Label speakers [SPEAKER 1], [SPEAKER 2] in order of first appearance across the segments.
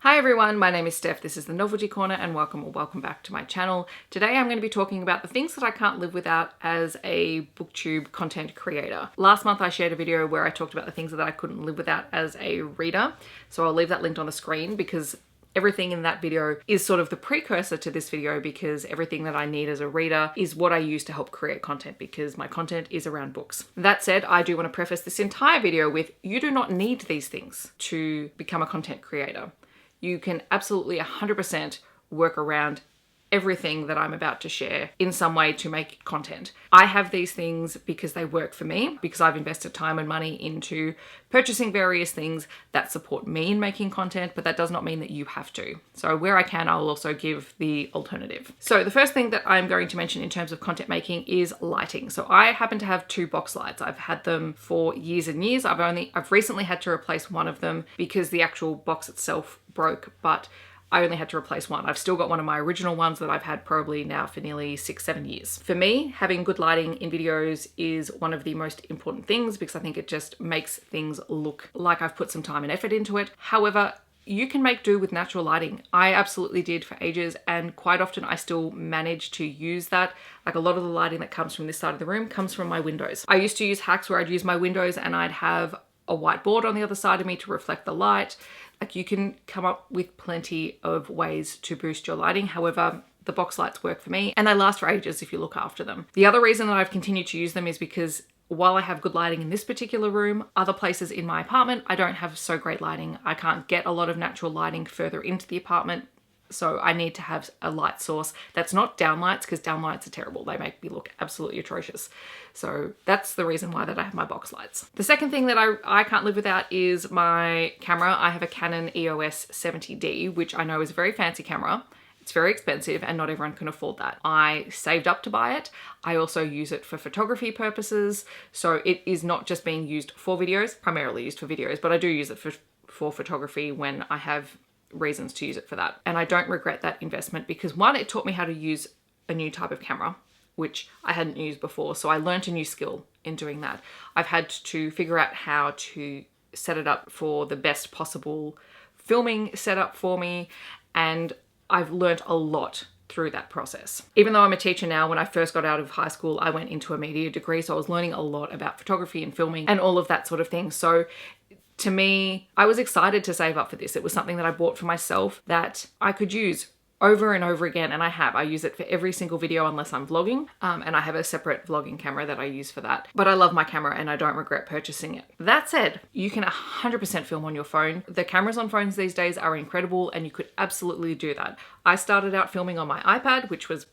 [SPEAKER 1] Hi everyone, my name is Steph, this is the Novelty Corner and welcome back to my channel. Today I'm going to be talking about the things that I can't live without as a Booktube content creator. Last month I shared a video where I talked about the things that I couldn't live without as a reader, so I'll leave that linked on the screen because everything in that video is sort of the precursor to this video, because everything that I need as a reader is what I use to help create content, because my content is around books. That said, I do want to preface this entire video with you do not need these things to become a content creator. You can absolutely 100% work around everything that I'm about to share in some way to make content. I have these things because they work for me, because I've invested time and money into purchasing various things that support me in making content, but that does not mean that you have to. So where I can, I'll also give the alternative. So the first thing that I'm going to mention in terms of content making is lighting. So I happen to have two box lights. I've had them for years and years. I've recently had to replace one of them because the actual box itself broke, but I only had to replace one. I've still got one of my original ones that I've had probably now for nearly 6-7 years. For me, having good lighting in videos is one of the most important things because I think it just makes things look like I've put some time and effort into it. However, you can make do with natural lighting. I absolutely did for ages, and quite often I still manage to use that. Like a lot of the lighting that comes from this side of the room comes from my windows. I used to use hacks where I'd use my windows and I'd have a white board on the other side of me to reflect the light. Like, you can come up with plenty of ways to boost your lighting. However, the box lights work for me and they last for ages if you look after them. The other reason that I've continued to use them is because while I have good lighting in this particular room, other places in my apartment, I don't have so great lighting. I can't get a lot of natural lighting further into the apartment. So I need to have a light source that's not downlights, because downlights are terrible. They make me look absolutely atrocious. So that's the reason why that I have my box lights. The second thing that I can't live without is my camera. I have a Canon EOS 70D, which I know is a very fancy camera. It's very expensive and not everyone can afford that. I saved up to buy it. I also use it for photography purposes. So it is not just being used for videos, primarily used for videos, but I do use it for photography when I have reasons to use it for that. And I don't regret that investment because, one, it taught me how to use a new type of camera, which I hadn't used before. So I learned a new skill in doing that. I've had to figure out how to set it up for the best possible filming setup for me. And I've learned a lot through that process. Even though I'm a teacher now, when I first got out of high school, I went into a media degree. So I was learning a lot about photography and filming and all of that sort of thing. So to me, I was excited to save up for this. It was something that I bought for myself that I could use over and over again, and I have. I use it for every single video unless I'm vlogging, and I have a separate vlogging camera that I use for that. But I love my camera and I don't regret purchasing it. That said, you can 100% film on your phone. The cameras on phones these days are incredible and you could absolutely do that. I started out filming on my iPad, which was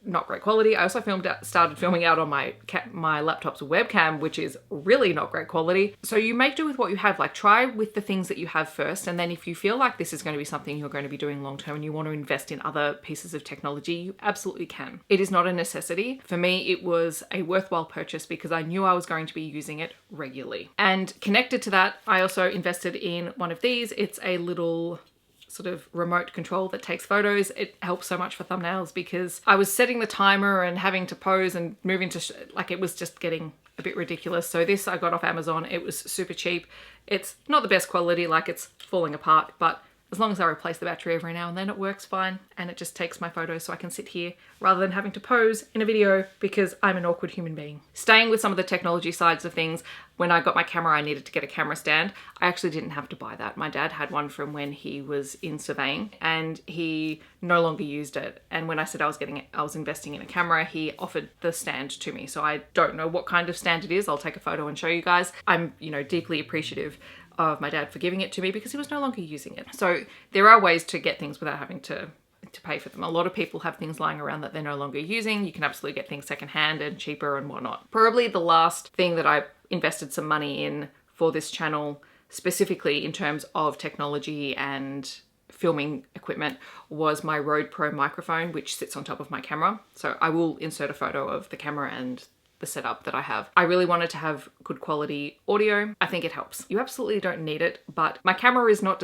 [SPEAKER 1] not great quality. I also started filming out on my laptop's webcam, which is really not great quality. So you make do with what you have. Like, try with the things that you have first, and then if you feel like this is going to be something you're going to be doing long term and you want to invest in other pieces of technology, you absolutely can. It is not a necessity. For me, it was a worthwhile purchase because I knew I was going to be using it regularly. And connected to that, I also invested in one of these. It's a little sort of remote control that takes photos. It helps so much for thumbnails because I was setting the timer and having to pose and moving to like, it was just getting a bit ridiculous. So this I got off Amazon. It was super cheap. It's not the best quality, like it's falling apart, but as long as I replace the battery every now and then, it works fine, and it just takes my photos so I can sit here rather than having to pose in a video because I'm an awkward human being. Staying with some of the technology sides of things, when I got my camera, I needed to get a camera stand. I actually didn't have to buy that. My dad had one from when he was in surveying and he no longer used it. And when I said I was investing in a camera, he offered the stand to me. So I don't know what kind of stand it is. I'll take a photo and show you guys. I'm, deeply appreciative of my dad for giving it to me because he was no longer using it. So there are ways to get things without having to pay for them. A lot of people have things lying around that they're no longer using. You can absolutely get things secondhand and cheaper and whatnot. Probably the last thing that I invested some money in for this channel, specifically in terms of technology and filming equipment, was my Rode Pro microphone, which sits on top of my camera. So I will insert a photo of the camera and the setup that I have. I really wanted to have good quality audio. I think it helps. You absolutely don't need it, but my camera is not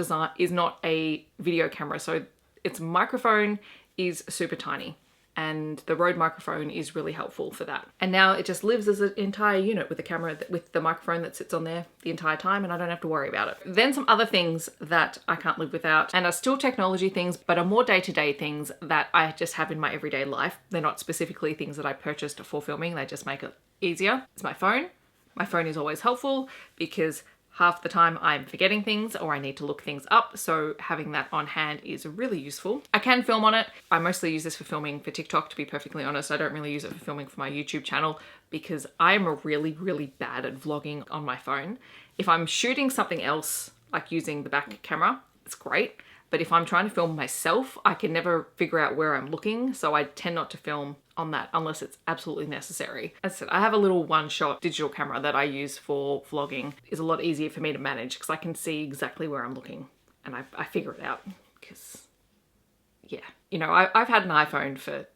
[SPEAKER 1] a video camera. So its microphone is super tiny and the Rode microphone is really helpful for that. And now it just lives as an entire unit with the camera, with the microphone that sits on there the entire time, and I don't have to worry about it. Then some other things that I can't live without, and are still technology things, but are more day-to-day things that I just have in my everyday life. They're not specifically things that I purchased for filming, they just make it easier. It's my phone. My phone is always helpful because half the time I'm forgetting things or I need to look things up, so having that on hand is really useful. I can film on it. I mostly use this for filming for TikTok, to be perfectly honest. I don't really use it for filming for my YouTube channel because I'm really, really bad at vlogging on my phone. If I'm shooting something else, like using the back camera, it's great. But if I'm trying to film myself, I can never figure out where I'm looking, so I tend not to film on that unless it's absolutely necessary. As I said, I have a little one-shot digital camera that I use for vlogging. It's a lot easier for me to manage because I can see exactly where I'm looking and I figure it out because, yeah. You know, I've had an iPhone for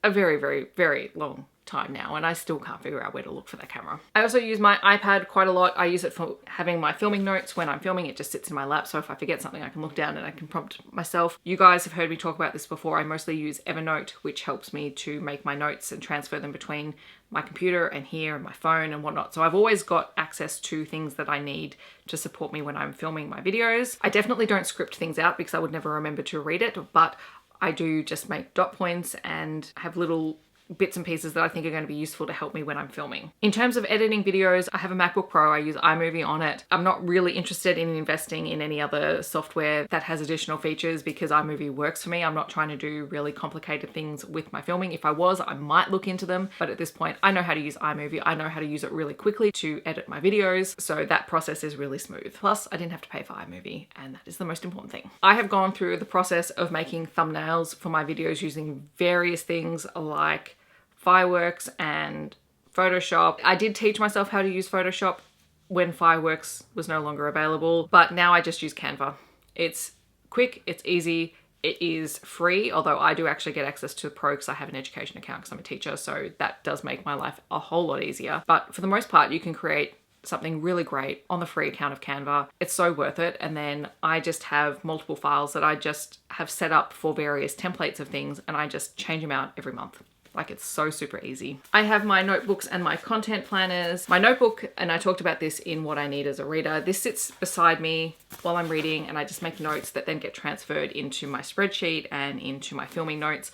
[SPEAKER 1] a very, very, very long time now and I still can't figure out where to look for that camera. I also use my iPad quite a lot. I use it for having my filming notes. When I'm filming, it just sits in my lap, so if I forget something I can look down and I can prompt myself. You guys have heard me talk about this before. I mostly use Evernote, which helps me to make my notes and transfer them between my computer and here and my phone and whatnot. So I've always got access to things that I need to support me when I'm filming my videos. I definitely don't script things out because I would never remember to read it, but I do just make dot points and have little bits and pieces that I think are going to be useful to help me when I'm filming. In terms of editing videos, I have a MacBook Pro. I use iMovie on it. I'm not really interested in investing in any other software that has additional features because iMovie works for me. I'm not trying to do really complicated things with my filming. If I was, I might look into them, but at this point, I know how to use iMovie. I know how to use it really quickly to edit my videos, so that process is really smooth. Plus, I didn't have to pay for iMovie, and that is the most important thing. I have gone through the process of making thumbnails for my videos using various things like Fireworks and Photoshop. I did teach myself how to use Photoshop when Fireworks was no longer available, but now I just use Canva. It's quick, it's easy, it is free, although I do actually get access to Pro because I have an education account because I'm a teacher, so that does make my life a whole lot easier. But for the most part, you can create something really great on the free account of Canva. It's so worth it. And then I just have multiple files that I just have set up for various templates of things, and I just change them out every month. Like, it's so super easy. I have my notebooks and my content planners. My notebook, and I talked about this in What I Need as a Reader, this sits beside me while I'm reading and I just make notes that then get transferred into my spreadsheet and into my filming notes.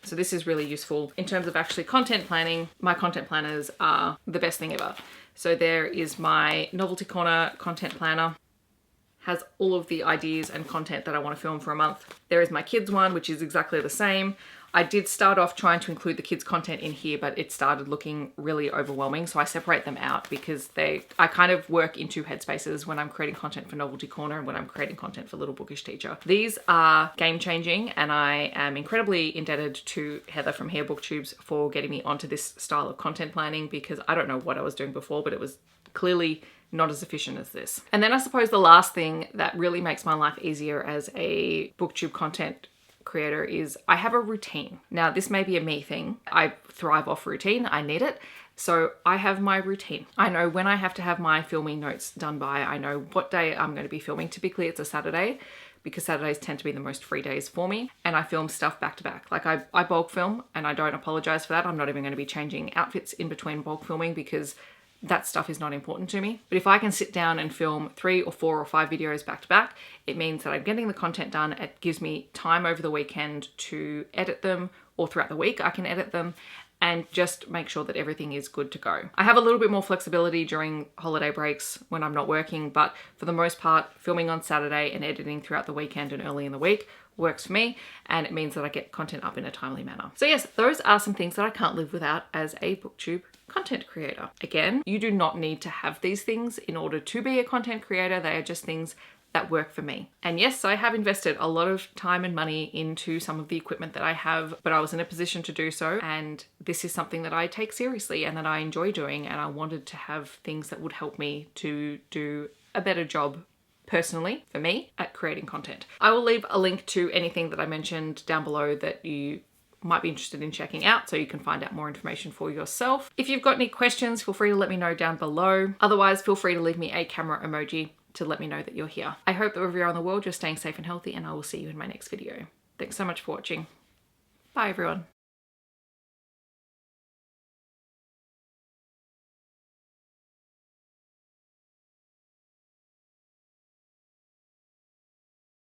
[SPEAKER 1] So this is really useful. In terms of actually content planning, my content planners are the best thing ever. So there is my Novelty Corner content planner. Has all of the ideas and content that I want to film for a month. There is my kids one, which is exactly the same. I did start off trying to include the kids content in here, but it started looking really overwhelming. So I separate them out because I kind of work in two headspaces when I'm creating content for Novelty Corner and when I'm creating content for Little Bookish Teacher. These are game changing, and I am incredibly indebted to Heather from Here Booktubes for getting me onto this style of content planning, because I don't know what I was doing before, but it was clearly not as efficient as this. And then I suppose the last thing that really makes my life easier as a Booktube content creator is I have a routine. Now, this may be a me thing. I thrive off routine. I need it. So I have my routine. I know when I have to have my filming notes done by. I know what day I'm going to be filming. Typically it's a Saturday, because Saturdays tend to be the most free days for me, and I film stuff back to back. Like I bulk film, and I don't apologize for that. I'm not even going to be changing outfits in between bulk filming because that stuff is not important to me. But if I can sit down and film 3 or 4 or 5 videos back to back, it means that I'm getting the content done. It gives me time over the weekend to edit them, or throughout the week I can edit them, and just make sure that everything is good to go. I have a little bit more flexibility during holiday breaks when I'm not working, but for the most part, filming on Saturday and editing throughout the weekend and early in the week works for me, and it means that I get content up in a timely manner. So yes, those are some things that I can't live without as a Booktube content creator. Again, you do not need to have these things in order to be a content creator. They are just things that work for me. And yes, I have invested a lot of time and money into some of the equipment that I have, but I was in a position to do so, and this is something that I take seriously and that I enjoy doing, and I wanted to have things that would help me to do a better job personally for me at creating content. I will leave a link to anything that I mentioned down below that you might be interested in checking out, so you can find out more information for yourself. If you've got any questions, feel free to let me know down below. Otherwise, feel free to leave me a camera emoji to let me know that you're here. I hope that wherever you are in the world, you're staying safe and healthy, and I will see you in my next video. Thanks so much for watching. Bye everyone.